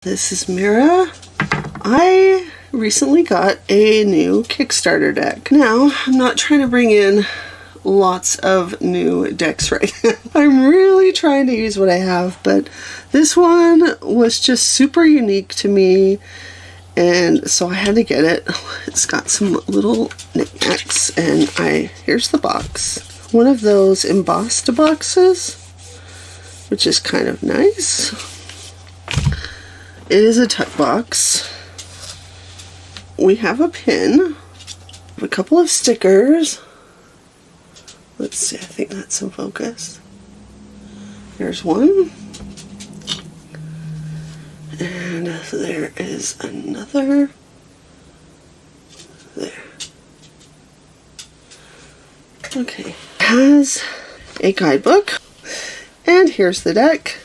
This is Mira. I recently got a new Kickstarter deck. Now, I'm not trying to bring in lots of new decks right now. I'm really trying to use what I have, but this one was just super unique to me, and so I had to get it. It's got some little knickknacks, and here's the box. One of those embossed boxes, which is kind of nice. It is a tuck box. We have a pin, a couple of stickers. Let's see, I think that's in focus. There's one. And there is another. There. Okay. It has a guidebook. And here's the deck.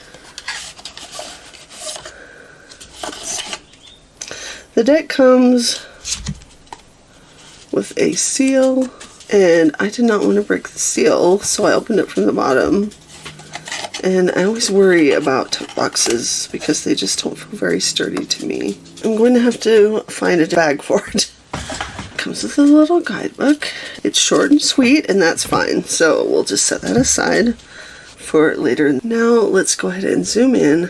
The deck comes with a seal, and I did not want to break the seal, so I opened it from the bottom. And I always worry about tuck boxes because they just don't feel very sturdy to me. I'm going to have to find a bag for it. It comes with a little guidebook. It's short and sweet, and that's fine, so we'll just set that aside for later. Now let's go ahead and zoom in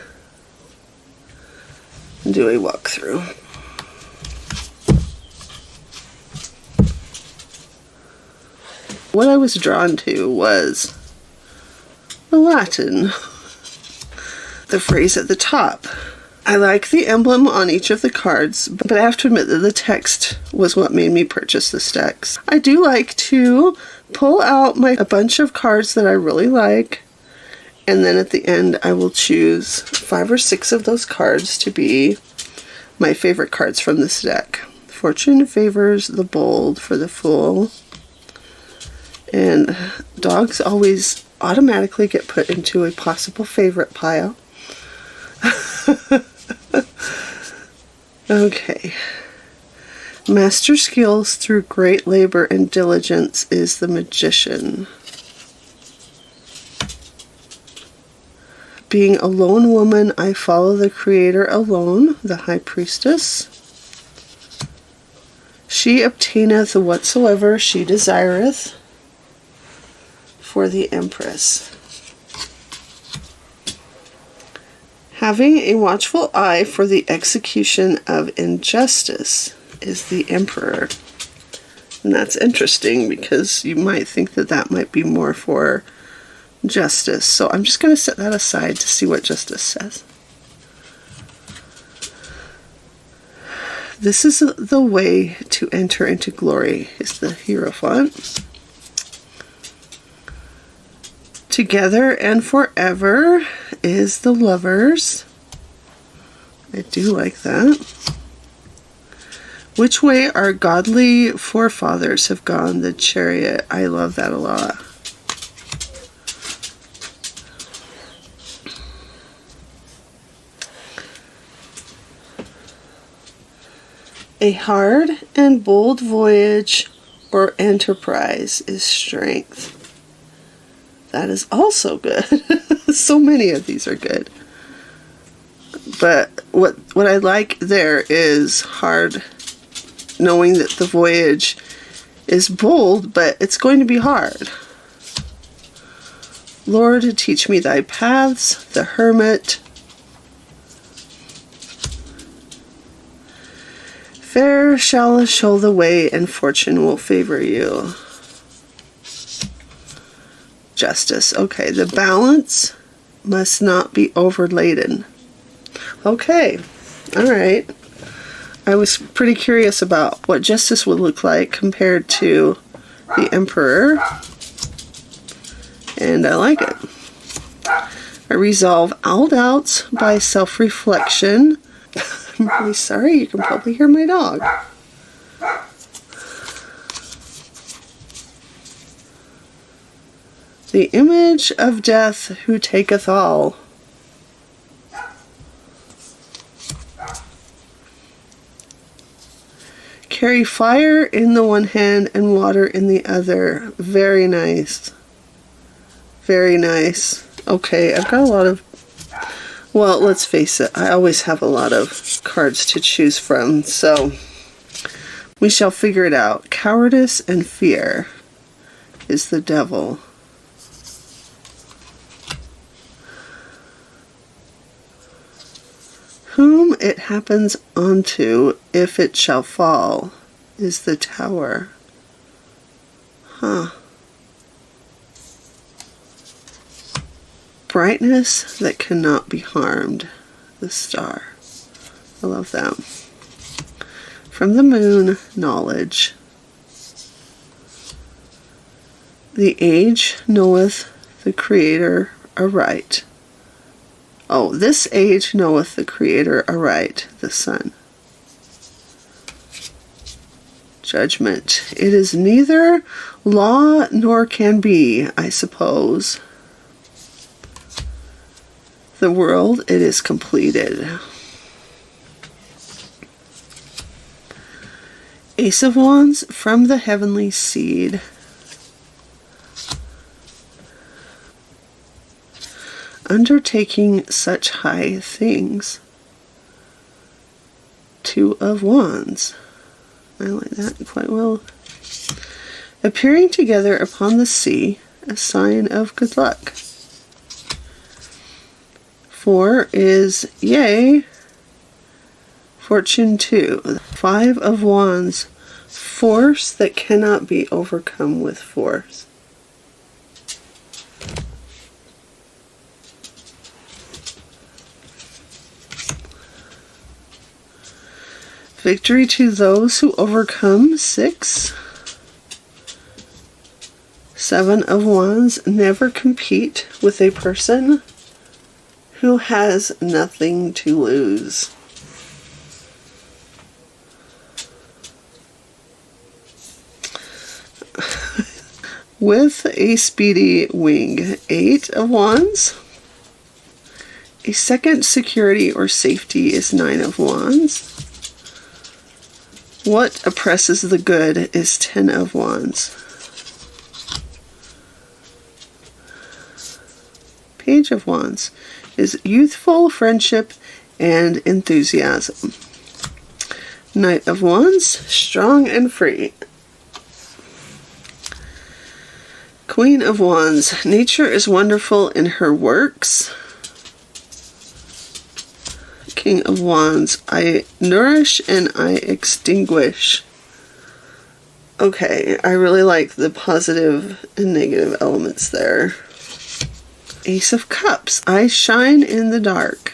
and do a walkthrough. What I was drawn to was the Latin, the phrase at the top. I like the emblem on each of the cards, but I have to admit that the text was what made me purchase this deck. I do like to pull out a bunch of cards that I really like, and then at the end I will choose 5 or 6 of those cards to be my favorite cards from this deck. Fortune favors the bold for the fool. And dogs always automatically get put into a possible favorite pile. Okay. Master skills through great labor and diligence is the magician. Being a lone woman, I follow the Creator alone, the High Priestess. She obtaineth whatsoever she desireth, for the Empress. Having a watchful eye for the execution of injustice is the Emperor. And that's interesting because you might think that that might be more for justice. So I'm just going to set that aside to see what justice says. This is the way to enter into glory, is the Hierophant. Together and forever is the Lovers. I do like that. Which way our godly forefathers have gone, the Chariot. I love that a lot. A hard and bold voyage or enterprise is strength. That is also good. So many of these are good. But what I like there is hard, knowing that the voyage is bold, but it's going to be hard. Lord, teach me thy paths, the Hermit. Fair shall show the way, and fortune will favor you. Justice. Okay, the balance must not be overladen. Okay, all right. I was pretty curious about what justice would look like compared to the Emperor, and I like it. I resolve all doubts by self-reflection. I'm really sorry, you can probably hear my dog. The image of death who taketh all. Carry fire in the one hand and water in the other. Very nice. Very nice. Okay, I've got a lot of Well, let's face it, I always have a lot of cards to choose from, so we shall figure it out. Cowardice and fear is the devil. Whom it happens onto, if it shall fall, is the tower. Huh. Brightness that cannot be harmed, the star. I love that. From the moon, knowledge. The age knoweth the Creator aright. Oh, this age knoweth the Creator aright, the sun. Judgment. It is neither law nor can be, I suppose. The world, it is completed. Ace of Wands, from the heavenly seed. Undertaking such high things. Two of Wands. I like that quite well. Appearing together upon the sea, a sign of good luck. 4 is yay, fortune 2. 5 of Wands, force that cannot be overcome with force. Victory to those who overcome, 6. 7 of Wands, never compete with a person who has nothing to lose. With a speedy wing. 8 of Wands. A second security or safety is 9 of Wands. What oppresses the good is 10 of Wands. Page of Wands is youthful friendship and enthusiasm. Knight of Wands, strong and free. Queen of Wands, nature is wonderful in her works. King of Wands, I nourish and I extinguish. Okay, I really like the positive and negative elements there. Ace of Cups, I shine in the dark.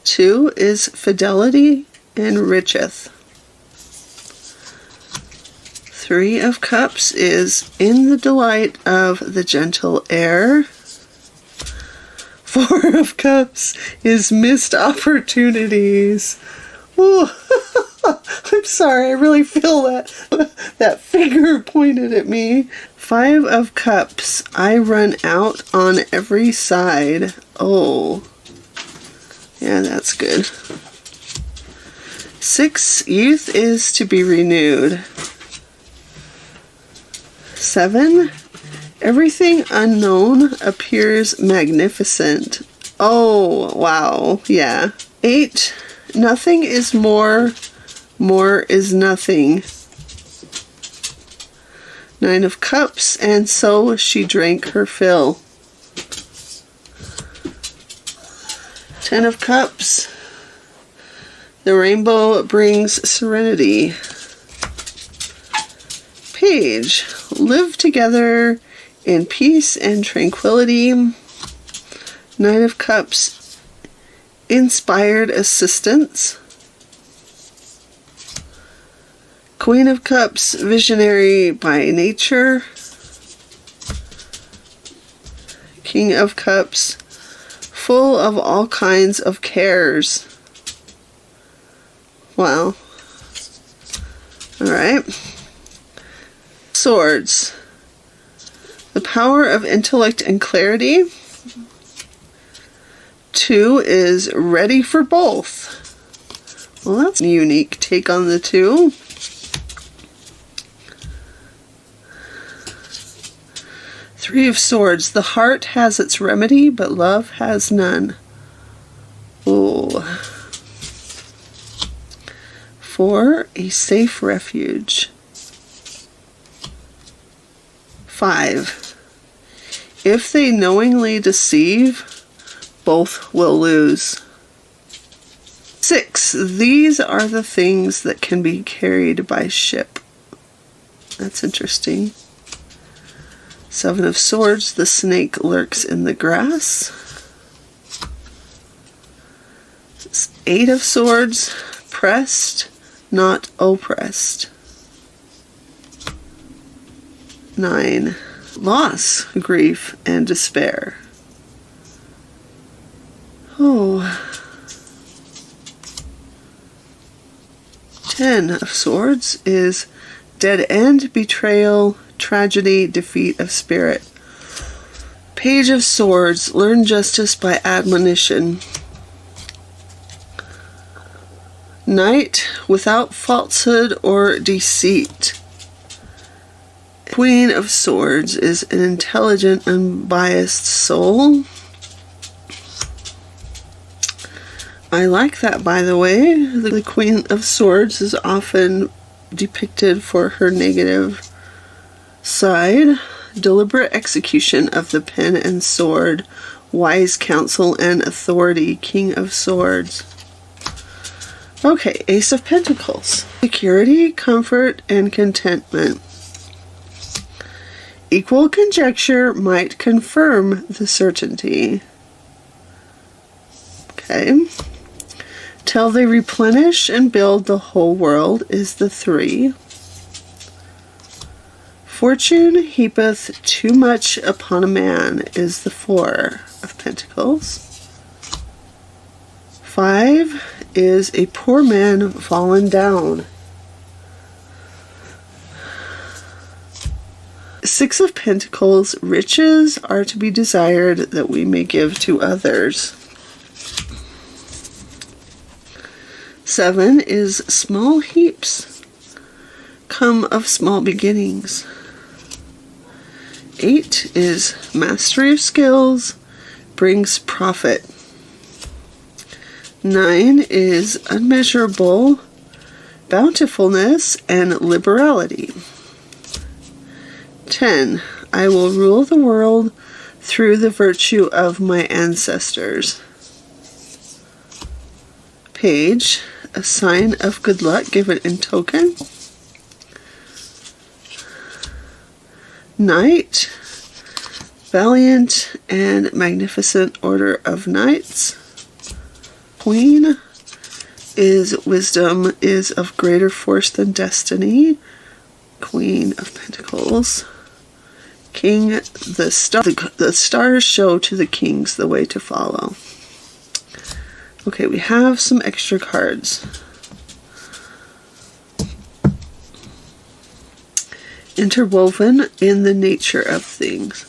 2 is fidelity enricheth. 3 of Cups is in the delight of the gentle air. 4 of Cups is missed opportunities. Ooh. I'm sorry, I really feel that finger pointed at me. 5 of Cups, I run out on every side. Oh, yeah, that's good. 6, youth is to be renewed. 7, everything unknown appears magnificent. Oh, wow, yeah. 8, nothing is more is nothing. 9 of Cups, and so she drank her fill. 10 of Cups, the rainbow brings serenity. Page, live together in peace and tranquility. 9 of Cups, inspired assistance. Queen of Cups, visionary by nature. King of Cups, full of all kinds of cares. Wow. Alright. Swords. The power of intellect and clarity. 2 is ready for both. Well, that's a unique take on the 2. Three of Swords. The heart has its remedy, but love has none. Ooh. 4, a safe refuge. 5, if they knowingly deceive, both will lose. 6, these are the things that can be carried by ship. That's interesting. 7 of Swords, the snake lurks in the grass. 8 of Swords, pressed, not oppressed. 9, loss, grief, and despair. Oh. 10 of Swords is dead end, betrayal, tragedy, defeat of spirit. Page of Swords, learn justice by admonition. Knight, without falsehood or deceit. Queen of Swords is an intelligent, unbiased soul. I like that, by the way. The Queen of Swords is often depicted for her negative side. Deliberate execution of the pen and sword. Wise counsel and authority. King of Swords. Okay, Ace of Pentacles. Security, comfort, and contentment. Equal conjecture might confirm the certainty. Okay. Till they replenish and build the whole world is the 3. Fortune heapeth too much upon a man is the 4 of Pentacles. 5 is a poor man fallen down. 6 of Pentacles, riches are to be desired that we may give to others. 7 is small heaps come of small beginnings. 8 is mastery of skills brings profit. 9 is unmeasurable bountifulness and liberality. 10, I will rule the world through the virtue of my ancestors. Page, a sign of good luck given in token. Knight, valiant and magnificent order of knights. Queen is wisdom is of greater force than destiny. Queen of Pentacles. King, the stars show to the kings the way to follow. Okay, we have some extra cards. Interwoven in the nature of things.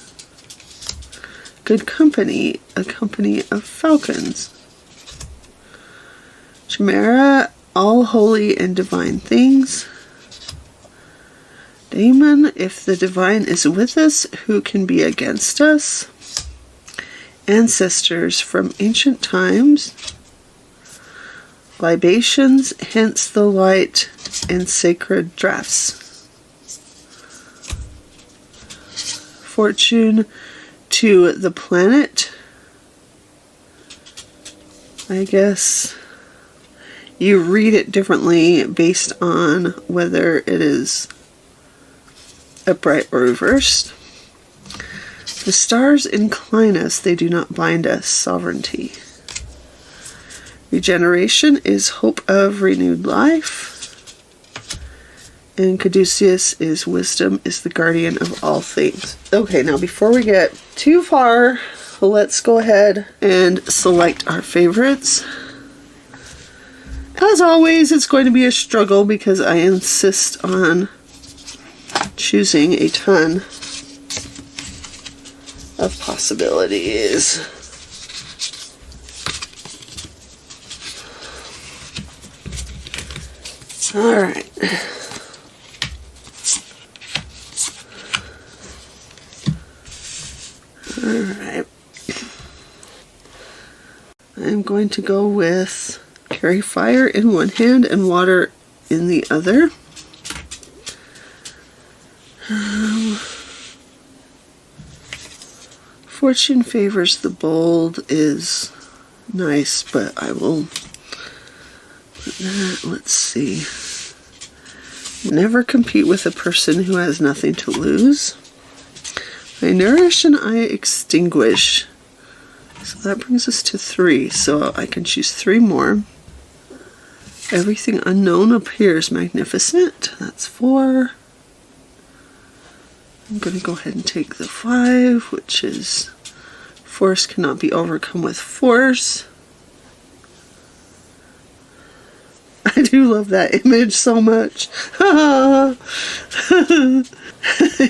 Good company, a company of falcons. Chimera, all holy and divine things. Daemon, if the divine is with us, who can be against us? Ancestors from ancient times. Libations, hence the light, and sacred draughts. Fortune to the planet. I guess you read it differently based on whether it is upright or reversed. The stars incline us, they do not bind us. Sovereignty. Regeneration is hope of renewed life. And Caduceus is wisdom, is the guardian of all things. Okay, now before we get too far, let's go ahead and select our favorites. As always, it's going to be a struggle because I insist on choosing a ton of possibilities. All right. I'm going to go with carry fire in one hand and water in the other. Fortune favors the bold is nice, but I will put that, let's see. Never compete with a person who has nothing to lose. I nourish and I extinguish. So that brings us to 3, so I can choose 3 more. Everything unknown appears magnificent. That's 4. I'm going to go ahead and take the 5, which is force cannot be overcome with force. I do love that image so much.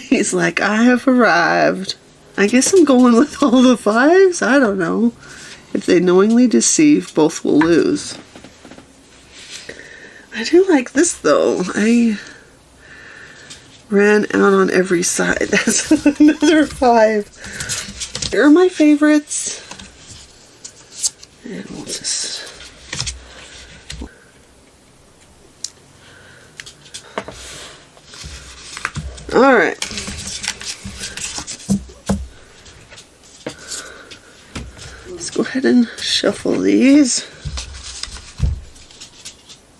He's like, I have arrived. I guess I'm going with all the 5s. I don't know. If they knowingly deceive, both will lose. I do like this though. I ran out on every side. That's another 5. Here are my favorites. And we'll just... Alright. Let's go ahead and shuffle these.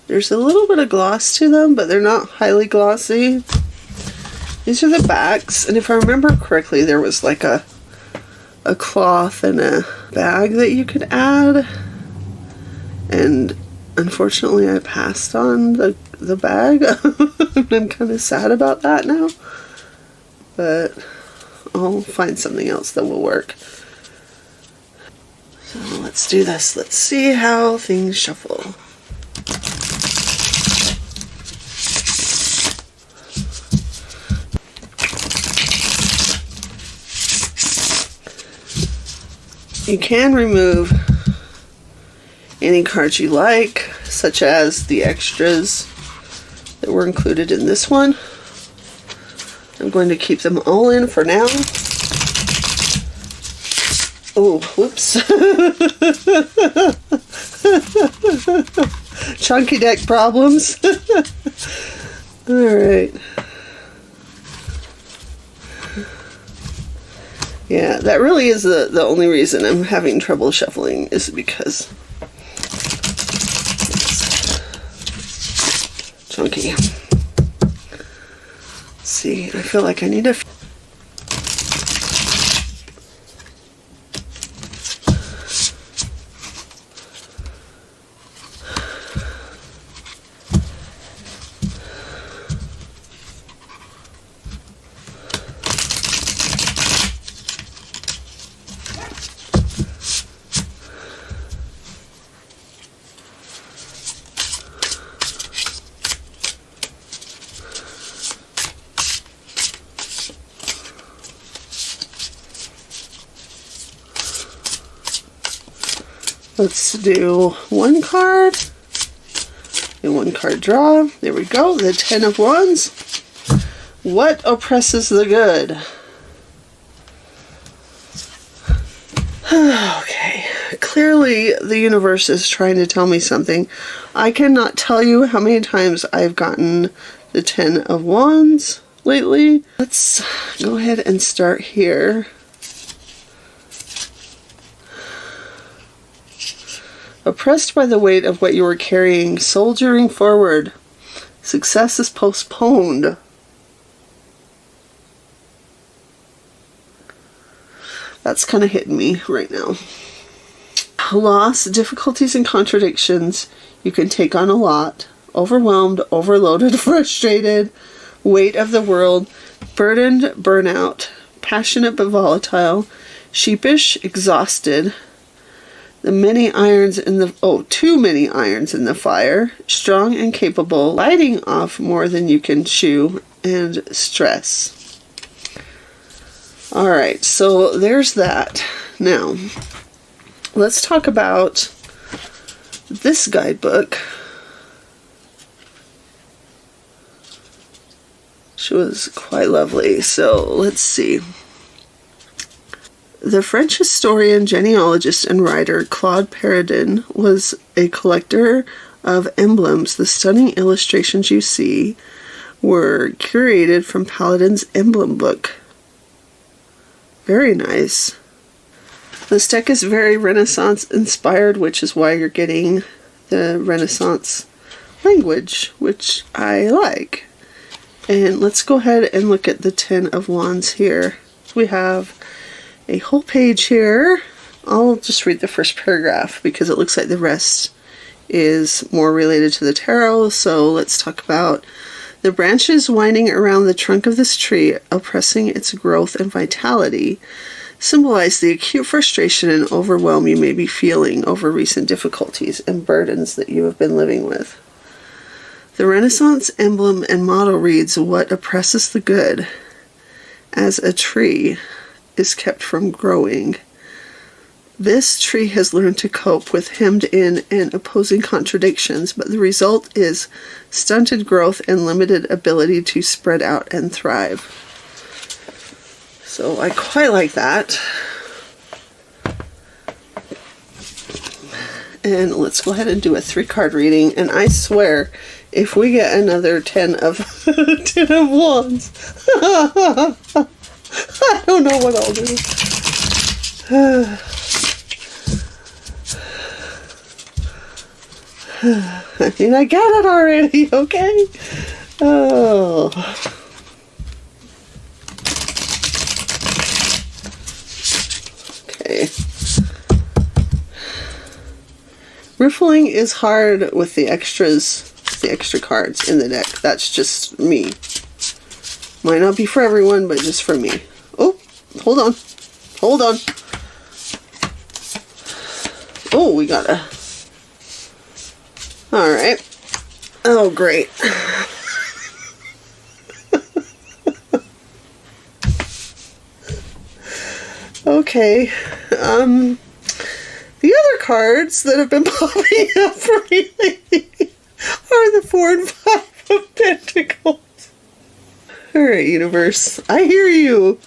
There's a little bit of gloss to them, but they're not highly glossy. These are the backs, and if I remember correctly, there was like a cloth and a bag that you could add. And unfortunately, I passed on the bag. I'm kind of sad about that now. But I'll find something else that will work. So let's do this. Let's see how things shuffle. You can remove any cards you like, such as the extras that were included in this one. I'm going to keep them all in for now. Oh, whoops. Chunky deck problems. Alright. Yeah, that really is the only reason I'm having trouble shuffling, is because it's chunky. Let's see, I feel like I need a... Let's do 1 card and 1 card draw. There we go, the 10 of Wands. What oppresses the good? Okay, clearly the universe is trying to tell me something. I cannot tell you how many times I've gotten the 10 of Wands lately. Let's go ahead and start here. Oppressed by the weight of what you are carrying, soldiering forward. Success is postponed. That's kind of hitting me right now. Loss, difficulties, and contradictions. You can take on a lot. Overwhelmed, overloaded, frustrated. Weight of the world. Burdened, burnout. Passionate but volatile. Sheepish, exhausted. The many irons in the... Oh, too many irons in the fire. Strong and capable. Biting off more than you can chew. And stress. Alright, so there's that. Now, let's talk about this guidebook. She was quite lovely. So, let's see. The French historian, genealogist, and writer Claude Paradin was a collector of emblems. The stunning illustrations you see were curated from Paladin's emblem book. Very nice. This deck is very Renaissance inspired, which is why you're getting the Renaissance language, which I like. And let's go ahead and look at the Ten of Wands here. We have a whole page here. I'll just read the first paragraph because it looks like the rest is more related to the tarot. So let's talk about the branches winding around the trunk of this tree, oppressing its growth and vitality, symbolize the acute frustration and overwhelm you may be feeling over recent difficulties and burdens that you have been living with. The Renaissance emblem and motto reads, "What oppresses the good, as a tree, is kept from growing. This tree has learned to cope with hemmed-in and opposing contradictions, but the result is stunted growth and limited ability to spread out and thrive." So I quite like that. And let's go ahead and do a 3-card reading. And I swear, if we get another 10 of Wands, I don't know what I'll do. I mean, I got it already, okay? Oh. Okay. Riffling is hard with the extra cards in the deck. That's just me. Might not be for everyone, but just for me. Oh, hold on. Hold on. Oh, we got a... Alright. Oh, great. Okay. The other cards that have been popping up for me lately are the 4 and 5 of Pentacles. Alright, universe. I hear you.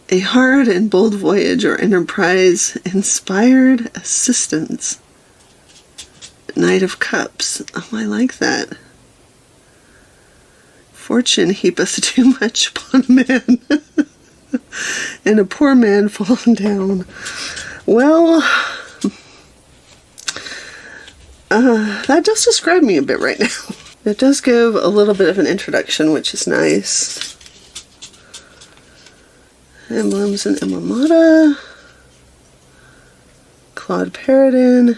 A hard and bold voyage or enterprise, inspired assistance. Knight of Cups. Oh, I like that. Fortune heapeth too much upon a man, and a poor man fallen down. Well, that does describe me a bit right now. It does give a little bit of an introduction, which is nice. Emblems and Emblemata. Claude Paradin.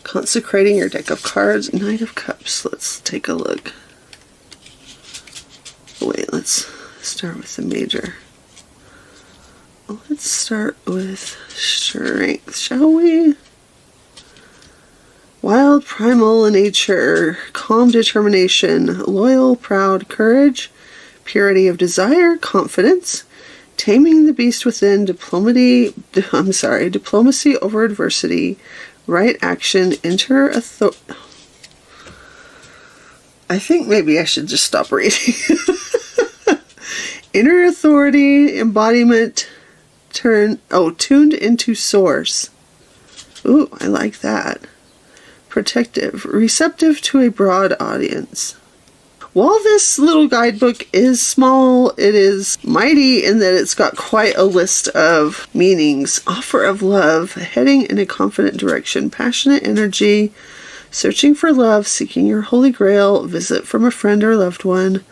Consecrating your deck of cards. Knight of Cups. Let's take a look. Wait, let's start with the major. Let's start with strength, shall we? Wild, primal nature, calm determination, loyal, proud, courage, purity of desire, confidence, taming the beast within, diplomacy over adversity, right action, I think maybe I should just stop reading. Inner authority, embodiment, tuned into source. Ooh, I like that. Protective, receptive to a broad audience. While this little guidebook is small, it is mighty in that it's got quite a list of meanings. Offer of love, heading in a confident direction, passionate energy, searching for love, seeking your holy grail, visit from a friend or loved one.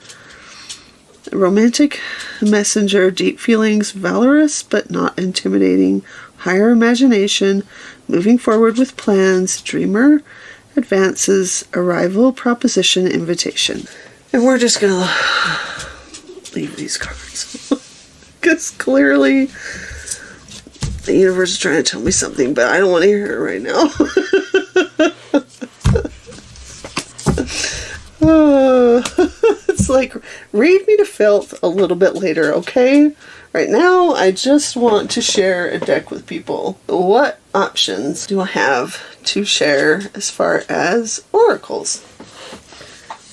Romantic messenger, deep feelings, valorous but not intimidating, higher imagination, moving forward with plans, dreamer, advances, arrival, proposition, invitation. And we're just gonna leave these cards. Because clearly the universe is trying to tell me something, but I don't want to hear it right now. It's like, read me to filth a little bit later, okay? Right now, I just want to share a deck with people. What options do I have to share as far as oracles?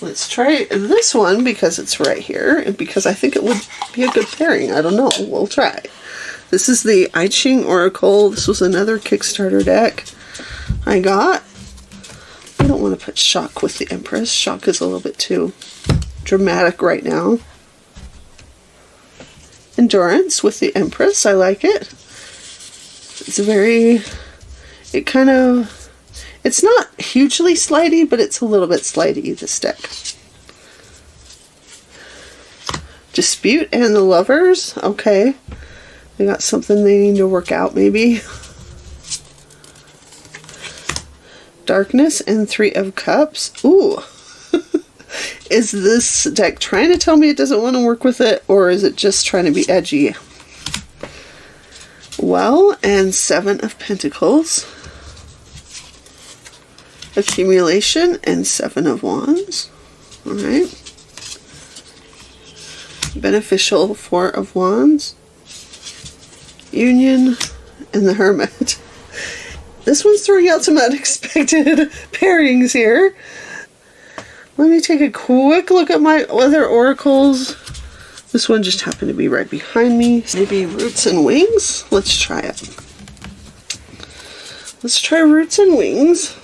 Let's try this one because it's right here and because I think it would be a good pairing. I don't know. We'll try. This is the I Ching Oracle. This was another Kickstarter deck I got. I don't want to put Shock with the Empress. Shock is a little bit too dramatic right now. Endurance with the Empress. I like it. It's very... It kind of... It's not hugely slidey, but it's a little bit slidey, this deck. Dispute and the Lovers. Okay. They got something they need to work out, maybe. Darkness and Three of Cups. Ooh. Is this deck trying to tell me it doesn't want to work with it, or is it just trying to be edgy? Well, and Seven of Pentacles. Accumulation and Seven of Wands. Alright. Beneficial, Four of Wands. Union and the Hermit. This one's throwing out some unexpected pairings here. Let me take a quick look at my other oracles. This one just happened to be right behind me. Maybe Roots and Wings? Let's try it. Let's try Roots and Wings.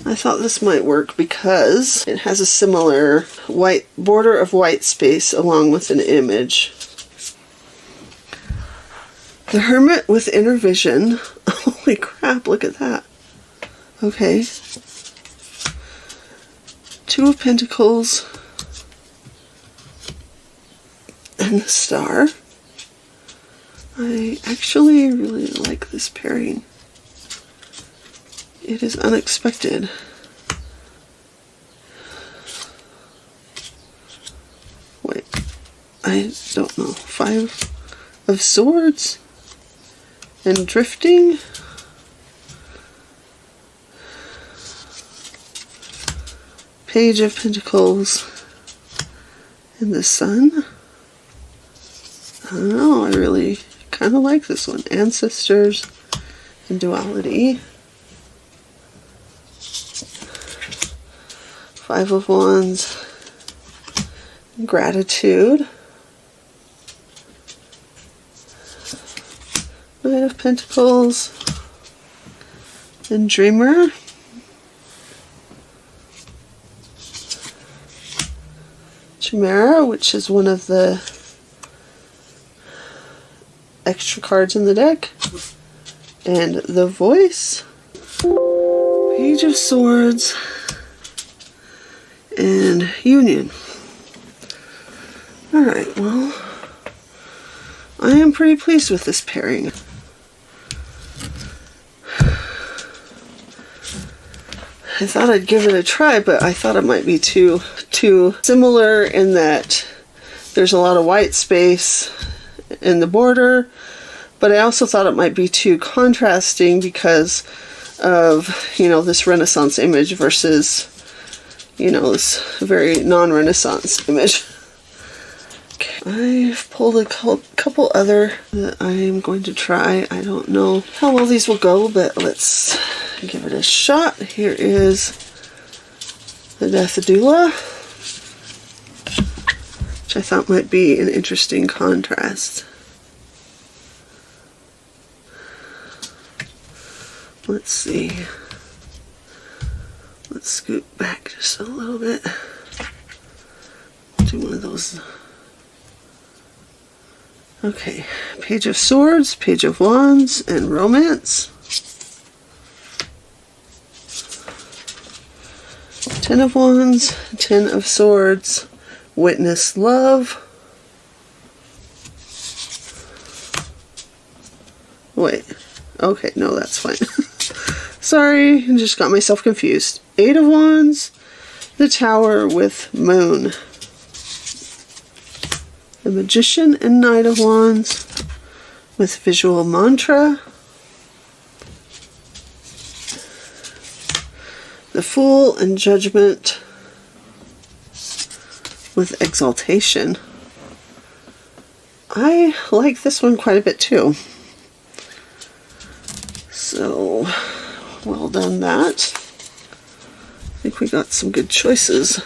I thought this might work because it has a similar white border of white space along with an image. The Hermit with Inner Vision. Holy crap, look at that. Okay. Two of Pentacles and the Star. I actually really like this pairing. It is unexpected. Wait, I don't know. Five of Swords and Drifting. Page of Pentacles and the Sun. I don't know, I really kind of like this one. Ancestors and Duality. Five of Wands, Gratitude, Knight of Pentacles, and Dreamer, Chimera, which is one of the extra cards in the deck, and the Voice, Page of Swords, and Union. Alright, well, I am pretty pleased with this pairing. I thought I'd give it a try, but I thought it might be too similar in that there's a lot of white space in the border, but I also thought it might be too contrasting because of, you know, this Renaissance image versus, you know, this very non-Renaissance image. Okay, I've pulled a couple other that I am going to try. I don't know how well these will go, but let's give it a shot. Here is the Death Doula, which I thought might be an interesting contrast. Let's see. Let's scoot back just a little bit. Do one of those. Okay, Page of Swords, Page of Wands, and Romance. Ten of Wands, Ten of Swords, Witness Love. Wait, okay, no, that's fine. Sorry, I just got myself confused. Eight of Wands, the Tower with Moon. The Magician and Knight of Wands with Visual Mantra. The Fool and Judgment with Exaltation. I like this one quite a bit too. So, well done that. I think we got some good choices.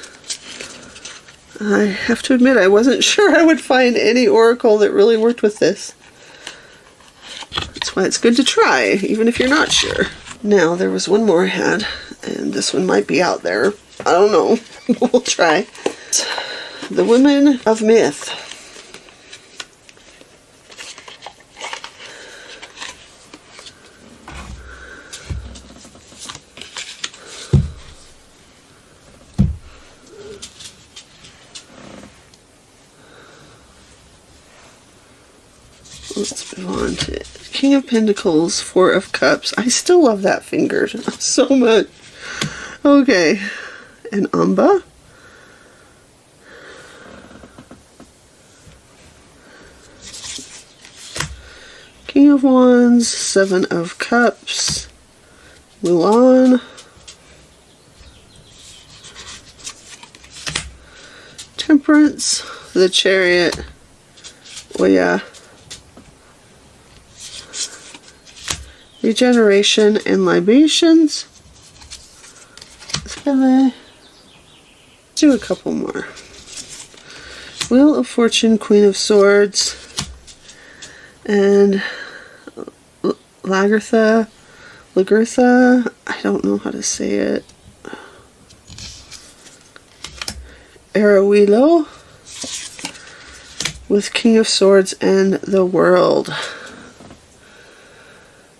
I have to admit, I wasn't sure I would find any oracle that really worked with this. That's why it's good to try, even if you're not sure. Now, there was one more I had, and this one might be out there. I don't know. We'll try. The Women of Myth. Let's move on to King of Pentacles, Four of Cups. I still love that finger so much. Okay, and Amba. King of Wands, Seven of Cups, Mulan. Temperance, the Chariot, Oya. Regeneration and Libations. Let's do a couple more. Wheel of Fortune, Queen of Swords, and Lagertha, I don't know how to say it. Arawilo with King of Swords and the World.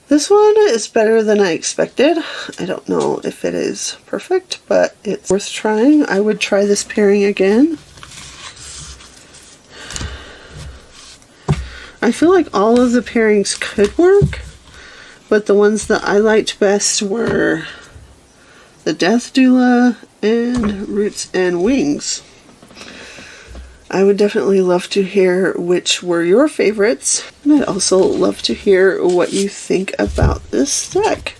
This one is better than I expected. I don't know if it is perfect, but it's worth trying. I would try this pairing again. I feel like all of the pairings could work, but the ones that I liked best were the Death Doula and Roots and Wings. I would definitely love to hear which were your favorites, and I'd also love to hear what you think about this deck.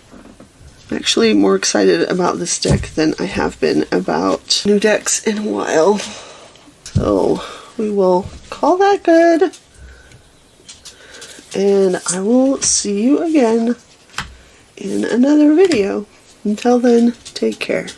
I'm actually more excited about this deck than I have been about new decks in a while. So we will call that good, and I will see you again in another video. Until then, take care.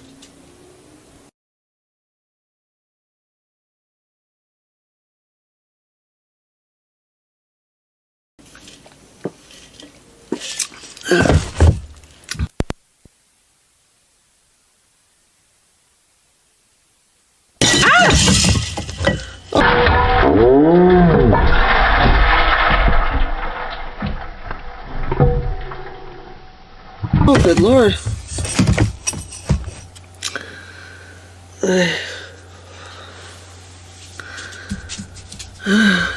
Oh, good Lord.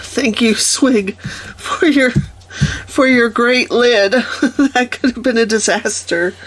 Thank you, Swig, for your great lid. That could have been a disaster.